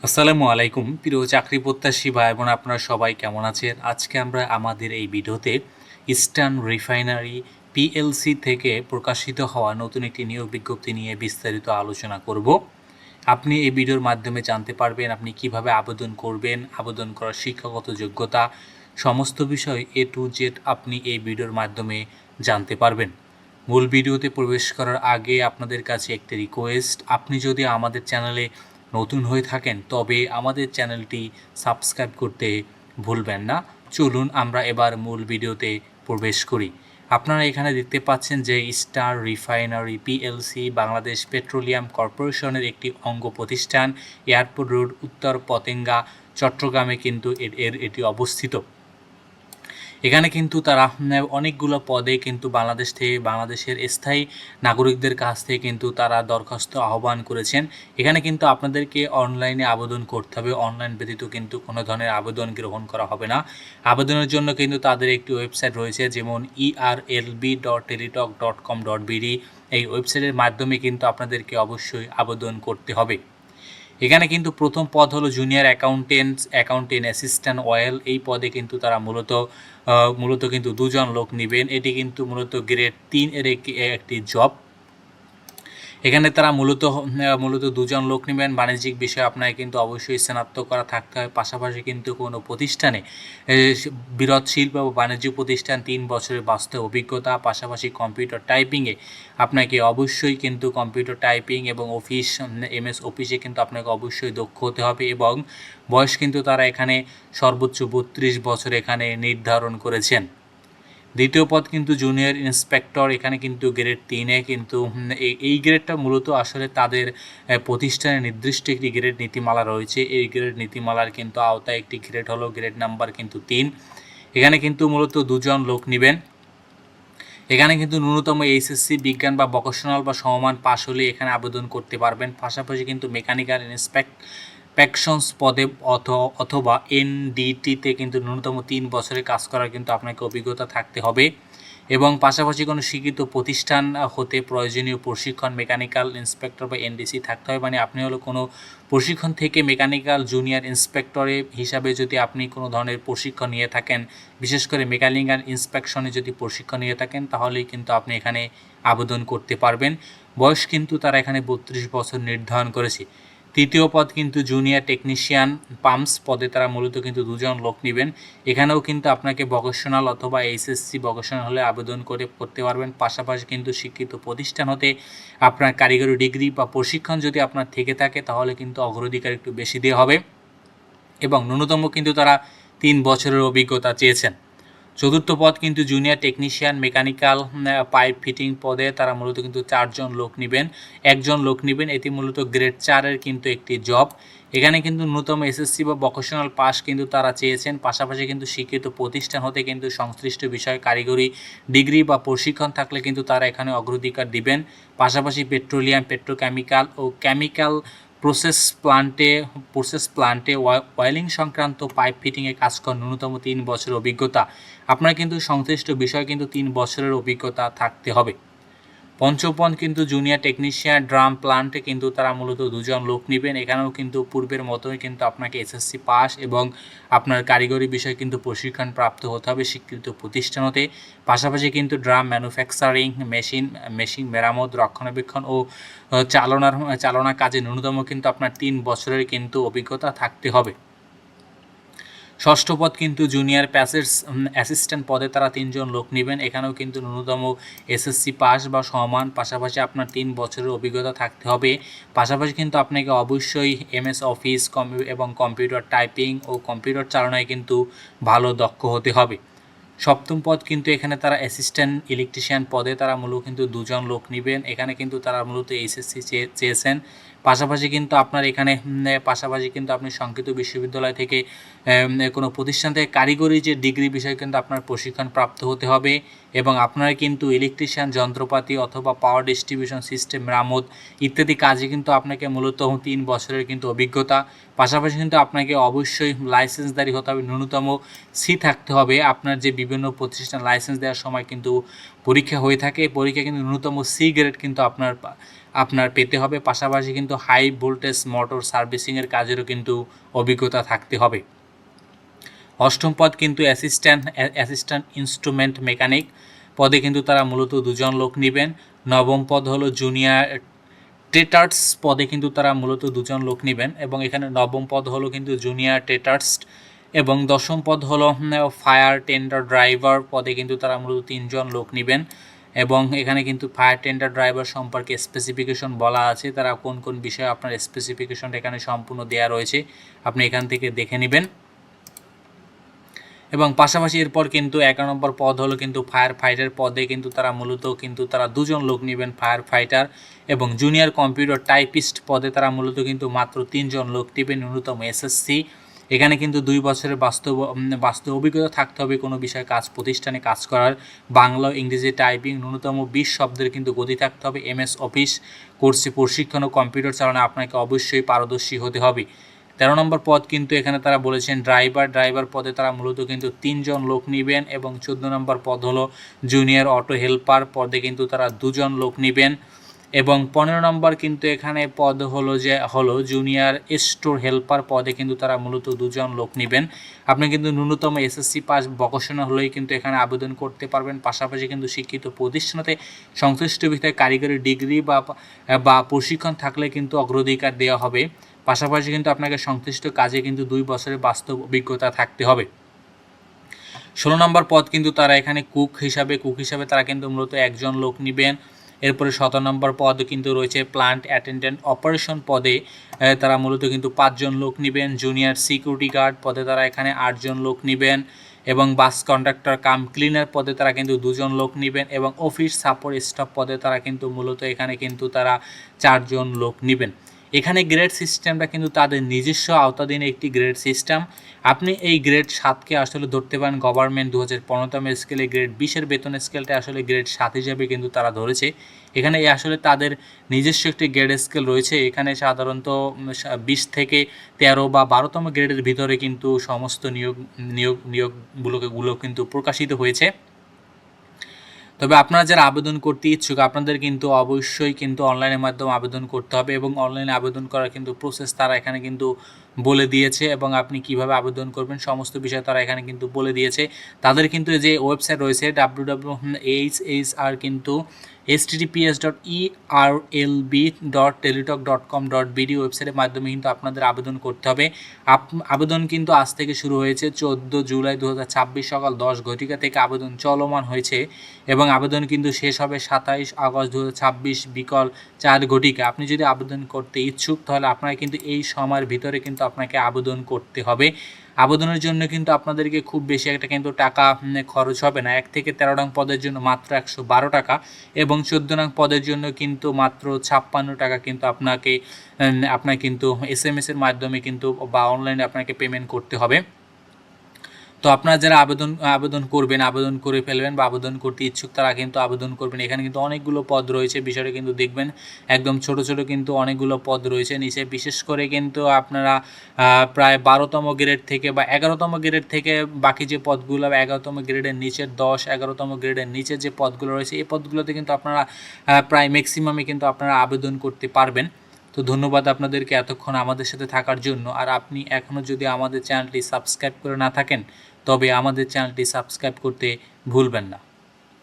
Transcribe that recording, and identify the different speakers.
Speaker 1: আসসালামু আলাইকুম প্রিয় চাকরি প্রত্যাশী ভাই বোন, আপনারা সবাই কেমন আছেন? আজকে আমরা আমাদের এই ভিডিওতে ইস্টার্ন রিফাইনারি পিএলসি থেকে প্রকাশিত হওয়া নতুন একটি নিয়োগ বিজ্ঞপ্তি নিয়ে বিস্তারিত আলোচনা করব। আপনি এই ভিডিওর মাধ্যমে জানতে পারবেন আপনি কিভাবে আবেদন করবেন, আবেদন করার শিক্ষাগত যোগ্যতা, সমস্ত বিষয় এ টু জেড আপনি এই ভিডিওর মাধ্যমে জানতে পারবেন। মূল ভিডিওতে প্রবেশ করার আগে আপনাদের কাছে একটি রিকোয়েস্ট, আপনি যদি আমাদের চ্যানেলে নতুন হয়ে থাকেন তবে আমাদের চ্যানেলটি সাবস্ক্রাইব করতে ভুলবেন না। চলুন আমরা এবার মূল ভিডিওতে প্রবেশ করি। আপনারা এখানে দেখতে পাচ্ছেন যে star refinery PLC Bangladesh petroleum কর্পোরেশনের একটি অঙ্গ প্রতিষ্ঠান, এয়ারপোর্ট রোড, উত্তর পতেঙ্গা, চট্টগ্রামে কিন্তু এটি অবস্থিত। এখানে কিন্তু তারা অনেকগুলো পদে কিন্তু বাংলাদেশের স্থায়ী নাগরিকদের কাছ থেকে কিন্তু তারা দরখাস্ত আহ্বান করেছেন। এখানে কিন্তু আপনাদেরকে অনলাইনে আবেদন করতে হবে, অনলাইন ব্যতীত কিন্তু কোনো ধরনের আবেদন গ্রহণ করা হবে না। আবেদনের জন্য কিন্তু তাদের একটি ওয়েবসাইট রয়েছে, যেমন erlb.teletalk.com.bd। এই ওয়েবসাইটের মাধ্যমে কিন্তু আপনাদেরকে অবশ্যই আবেদন করতে হবে। এখানে কিন্তু প্রথম পদ হলো জুনিয়র অ্যাকাউন্টেন্ট অ্যাসিস্ট্যান্ট অয়েল। এই পদে কিন্তু তারা মূলত কিন্তু দুজন লোক নেবেন। এটি কিন্তু মূলত গ্রেড 3 এর একটি জব। এখানে তারা মূলত দুজন লোক নেবেন। বাণিজ্যিক বিষয়ে আপনাকে কিন্তু অবশ্যই স্নাতক করা থাকতে হয়। পাশাপাশি কিন্তু কোনো প্রতিষ্ঠানে বৃহৎ শিল্প বা বাণিজ্য প্রতিষ্ঠান 3 বছরের বাস্তব অভিজ্ঞতা, পাশাপাশি কম্পিউটার টাইপিংয়ে আপনাকে অবশ্যই কিন্তু কম্পিউটার টাইপিং এবং এমএস অফিসে কিন্তু আপনাকে অবশ্যই দক্ষ হতে হবে। এবং বয়স কিন্তু তারা এখানে সর্বোচ্চ 32 বছর এখানে নির্ধারণ করেছেন। দ্বিতীয় পদ কিন্তু জুনিয়র ইন্সপেক্টর। এখানে কিন্তু গ্রেড 3-এ কিন্তু এই গ্রেডটা মূলত আসলে তাদের প্রতিষ্ঠানের নির্দিষ্ট একটি গ্রেড নীতিমালা রয়েছে। এই গ্রেড নীতিমালার কিন্তু আওতায় একটি গ্রেড হলো গ্রেড নাম্বার কিন্তু 3। এখানে কিন্তু মূলত দুজন লোক নেবেন। এখানে কিন্তু ন্যূনতম এইচএসসি বিজ্ঞান বা ভোকেশনাল বা সমমান পাশ হলে এখানে আবেদন করতে পারবেন। পাশাপাশি কিন্তু মেকানিক্যাল ইন্সপেকশনস পদে অথবা এনডিটিতে কিন্তু ন্যূনতম 3 বছরের কাজ করার কিন্তু আপনাকে অভিজ্ঞতা থাকতে হবে। এবং পাশাপাশি কোনো স্বীকৃত প্রতিষ্ঠান হতে প্রয়োজনীয় প্রশিক্ষণ মেকানিক্যাল ইন্সপেক্টর বা এনডিসি থাকতে হয়। মানে আপনি হলো কোনো প্রশিক্ষণ থেকে মেকানিক্যাল জুনিয়র ইন্সপেক্টরে হিসাবে যদি আপনি কোনো ধরনের প্রশিক্ষণ নিয়ে থাকেন, বিশেষ করে মেকানিক্যাল ইন্সপেকশনে যদি প্রশিক্ষণ নিয়ে থাকেন, তাহলেই কিন্তু আপনি এখানে আবেদন করতে পারবেন। বয়স কিন্তু তারা এখানে 32 বছর নির্ধারণ করেছে। তৃতীয় পদ কিন্তু জুনিয়র টেকনিশিয়ান পাম্পস পদে তারা মূলত কিন্তু দুজন লোক নেবেন। এখানেও কিন্তু আপনাকে ভোকেশনাল অথবা এইচএসসি ভোকেশনাল হলে আবেদন করতে পারবেন। পাশাপাশি কিন্তু শিক্ষিত প্রতিষ্ঠান হতে আপনার কারিগরি ডিগ্রি বা প্রশিক্ষণ যদি আপনার থেকে থাকে, তাহলে কিন্তু অগ্রাধিকার একটু বেশি দেওয়া হবে। এবং ন্যূনতম কিন্তু তারা 3 বছরের অভিজ্ঞতা চেয়েছেন। চতুর্থ পদ কিন্তু junior technician mechanical pipe fitting পদে তারা মূলত কিন্তু 4 জন লোক নেবেন, 1 জন লোক নেবেন। এটি মূলত গ্রেড 4-এর কিন্তু একটি জব। এখানে কিন্তু ন্যূনতম এসএসসি বা ভোকেশনাল পাস কিন্তু তারা চেয়েছেন। পাশাপাশি কিন্তু শিক্ষিত প্রতিষ্ঠান হতে কিন্তু সংশ্লিষ্ট বিষয়ে কারিগরি ডিগ্রি বা প্রশিক্ষণ থাকলে কিন্তু তারা এখানে অগ্রাধিকার দিবেন। পাশাপাশি পেট্রোলিয়াম, পেট্রোকেমিক্যাল ও কেমিক্যাল প্রসেস প্লান্টে ওয়েলিং সংক্রান্ত পাইপ ফিটিংয়ে কাজ করার ন্যূনতম 3 বছরের অভিজ্ঞতা। আপনার কিন্তু সংশ্লিষ্ট বিষয়ে কিন্তু 3 বছরের অভিজ্ঞতা থাকতে হবে। পঞ্চম পদ কিন্তু জুনিয়র টেকনিশিয়ান ড্রাম প্লান্টে কিন্তু তারা মূলত দুজন লোক নেবেন। এখানেও কিন্তু পূর্বের মতোই কিন্তু আপনাকে এসএসসি পাস এবং আপনার কারিগরি বিষয়ে কিন্তু প্রশিক্ষণ প্রাপ্ত হতে হবে স্বীকৃত প্রতিষ্ঠান হতে। পাশাপাশি কিন্তু ড্রাম ম্যানুফ্যাকচারিং, মেশিন মেরামত, রক্ষণাবেক্ষণ ও চালনা কাজে ন্যূনতম কিন্তু আপনার 3 বছরের কিন্তু অভিজ্ঞতা থাকতে হবে। ষষ্ঠ পদ কিন্তু জুনিয়র প্যাসেজ অ্যাসিস্ট্যান্ট পদে তারা 3 জন লোক নেবেন। এখানেও কিন্তু ন্যূনতম এসএসসি পাস বা সমান, পাশাপাশি আপনার 3 বছরের অভিজ্ঞতা থাকতে হবে। পাশাপাশি কিন্তু আপনাকে অবশ্যই এমএস অফিস এবং কম্পিউটার টাইপিং ও কম্পিউটার চালনায় কিন্তু ভালো দক্ষ হতে হবে। সপ্তম পদ কিন্তু এখানে তারা অ্যাসিস্ট্যান্ট ইলেকট্রিশিয়ান পদে তারা মূলত কিন্তু 2 জন লোক নেবেন। এখানে কিন্তু তারা মূলত এইচএসসি চেয়েছেন। পাশাপাশি কিন্তু আপনি সংক্ষিপ্ত বিশ্ববিদ্যালয় থেকে কোনো প্রতিষ্ঠান থেকে কারিগরি যে ডিগ্রি বিষয়ে কিন্তু আপনার প্রশিক্ষণ প্রাপ্ত হতে হবে। এবং আপনারা কিন্তু ইলেকট্রিশিয়ান যন্ত্রপাতি অথবা পাওয়ার ডিস্ট্রিবিউশন সিস্টেম মেরামত ইত্যাদি কাজে কিন্তু আপনাকে মূলত 3 বছরের কিন্তু অভিজ্ঞতা। পাশাপাশি কিন্তু আপনাকে অবশ্যই লাইসেন্সধারী হতে হবে, ন্যূনতম সি থাকতে হবে। আপনার যে বিভিন্ন প্রতিষ্ঠান লাইসেন্স দেওয়ার সময় কিন্তু পরীক্ষা হয়ে থাকে, পরীক্ষা কিন্তু ন্যূনতম সি গ্রেড কিন্তু আপনার পেতে হবে। পাশাপাশি কিন্তু হাই ভোল্টেজ মোটর সার্ভিসিংয়ের কাজেরও কিন্তু অভিজ্ঞতা থাকতে হবে। অষ্টম পদ কিন্তু অ্যাসিস্ট্যান্ট ইনস্ট্রুমেন্ট মেকানিক পদে কিন্তু তারা মূলত 2 জন লোক নেবেন। নবম পদ হলো জুনিয়র ট্রেটার্স পদে কিন্তু তারা মূলত 2 জন লোক নেবেন এবং এখানে নবম পদ হলো কিন্তু জুনিয়র ট্রেটার্স এবং দশম পদ হলো ফায়ার টেন্ডার ড্রাইভার পদে কিন্তু তারা মূলত 3 জন লোক নেবেন এবং এখানে কিন্তু ফায়ার টেন্ডার ড্রাইভার সম্পর্কে স্পেসিফিকেশন বলা আছে, তারা কোন কোন বিষয়ে আপনার স্পেসিফিকেশনটা এখানে সম্পূর্ণ দেওয়া রয়েছে, আপনি এখান থেকে দেখে নেবেন। এবং পাশাপাশি এরপর কিন্তু 11 নম্বর পদ হলো কিন্তু ফায়ার ফাইটার পদে কিন্তু তারা মূলত কিন্তু তারা 2 জন লোক নেবেন ফায়ার ফাইটার এবং জুনিয়র কম্পিউটার টাইপিস্ট পদে তারা মূলত কিন্তু মাত্র 3 জন লোক নেবেন, ন্যূনতম এসএসসি। এখানে কিন্তু 2 বছরের বাস্তব অভিজ্ঞতা থাকতে হবে কোনো বিষয়ে প্রতিষ্ঠানে কাজ করার। বাংলা ইংরেজি টাইপিং ন্যূনতম 20 শব্দের কিন্তু গতি থাকতে হবে। এমএস অফিস কোর্সে প্রশিক্ষণ ও কম্পিউটার চালানো আপনাকে অবশ্যই পারদর্শী হতে হবে। 13 নম্বর পদ কিন্তু এখানে তারা বলেছেন ড্রাইভার পদে তারা মূলত কিন্তু 3 জন লোক নেবেন এবং 14 নম্বর পদ হলো জুনিয়র অটো হেল্পার পদে কিন্তু তারা 2 জন লোক নেবেন এবং 15 নম্বর কিন্তু এখানে পদ হলো জুনিয়র স্টোর হেল্পার পদে কিন্তু তারা মূলত 2 জন লোক নেবেন। আপনি কিন্তু ন্যূনতম এসএসসি পাস ভোকেশনাল হলেই কিন্তু এখানে আবেদন করতে পারবেন। পাশাপাশি কিন্তু শিক্ষিত প্রতিষ্ঠানতে সংশ্লিষ্ট বিষয়ে কারিগরি ডিগ্রি বা প্রশিক্ষণ থাকলে কিন্তু অগ্রাধিকার দেওয়া হবে। পাশাপাশি কিন্তু আপনাকে সংশ্লিষ্ট কাজে কিন্তু 2 বছরের বাস্তব অভিজ্ঞতা থাকতে হবে। 16 নম্বর পদ কিন্তু তারা এখানে কুক হিসাবে তারা কিন্তু মূলত 1 জন লোক নেবেন। এরপরে 17 নম্বর পদ কিন্তু রয়েছে প্লান্ট অ্যাটেন্ডেন্ট অপারেশন পদে তারা মূলত কিন্তু 5 জন লোক নেবেন। জুনিয়র সিকিউরিটি গার্ড পদে তারা এখানে 8 জন লোক নেবেন এবং বাস কন্ডাক্টর কাম ক্লিনার পদে তারা কিন্তু 2 জন লোক নেবেন এবং অফিস সাপোর্ট স্টাফ পদে তারা কিন্তু মূলত এখানে কিন্তু তারা 4 জন লোক নেবেন। এখানে গ্রেড সিস্টেমটা কিন্তু তাদের নিজস্ব আওতাধীন একটি গ্রেড সিস্টেম। আপনি এই গ্রেড 7কে আসলে ধরতে পারেন গভর্নমেন্ট 2015তম স্কেলে গ্রেড 20-এর বেতন স্কেলটা আসলে গ্রেড 7 হিসাবে কিন্তু তারা ধরেছে। এখানে আসলে তাদের নিজস্ব একটি গ্রেড স্কেল রয়েছে। এখানে সাধারণত 20 থেকে 13 বা 12তম গ্রেডের ভিতরে কিন্তু সমস্ত নিয়োগগুলো কিন্তু প্রকাশিত হয়েছে। তবে আপনারা যারা আবেদন করতে ইচ্ছুক আপনাদের কিন্তু অবশ্যই কিন্তু অনলাইনের মাধ্যমে আবেদন করতে হবে এবং অনলাইনে আবেদন করার কিন্তু প্রসেস তারা এখানে কিন্তু বলে দিয়েছে এবং আপনি কিভাবে আবেদন করবেন সমস্ত বিষয় তারা এখানে কিন্তু বলে দিয়েছে। তাদের কিন্তু যে ওয়েবসাইট রয়েছে www.hhr কিন্তু https://erlb.teletalk.com.bd ওয়েবসাইটের মাধ্যমে কিন্তু আপনাদের আবেদন করতে হবে। আবেদন কিন্তু আজ থেকে শুরু হয়েছে 14 জুলাই 2026 সকাল 10 ঘটিকা থেকে আবেদন চলমান হয়েছে এবং আবেদন কিন্তু শেষ হবে 27 আগস্ট 2026 বিকাল 4 ঘটিকা। আপনি যদি আবেদন করতে ইচ্ছুক তাহলে আপনারা কিন্তু এই সময়ের ভিতরে কিন্তু আপনাকে আবেদন করতে হবে। আবেদনের জন্য কিন্তু আপনাদেরকে খুব বেশি একটা কিন্তু টাকা খরচ হবে না। 1 থেকে 13 নং পদের জন্য মাত্র 112 টাকা এবং 14 নং পদের জন্য কিন্তু মাত্র 56 টাকা কিন্তু আপনাকে কিন্তু SMS-এর মাধ্যমে কিন্তু বা অনলাইনে আপনাকে পেমেন্ট করতে হবে। তো আপনারা যারা আবেদন করবেন আবেদন করে ফেলবেন বা আবেদন করতে ইচ্ছুক তারা কিন্তু আবেদন করবেন। এখানে কিন্তু অনেকগুলো পদ রয়েছে, বিষয়টা কিন্তু দেখবেন একদম ছোট কিন্তু অনেকগুলো পদ রয়েছে নিচে। বিশেষ করে কিন্তু আপনারা প্রায় 12তম গ্রেড থেকে বা 11তম গ্রেড থেকে বাকি যে পদগুলো 11তম গ্রেডের নিচের 10 11তম গ্রেডের নিচের যে পদগুলো রয়েছে এই পদগুলোতে কিন্তু আপনারা প্রায় ম্যাক্সিমামে কিন্তু আপনারা আবেদন করতে পারবেন। তো ধন্যবাদ আপনাদেরকে এতক্ষণ আমাদের সাথে থাকার জন্য। আর আপনি এখনও যদি আমাদের চ্যানেলটি সাবস্ক্রাইব করে না থাকেন তবে আমাদের চ্যানেলটি সাবস্ক্রাইব করতে ভুলবেন না।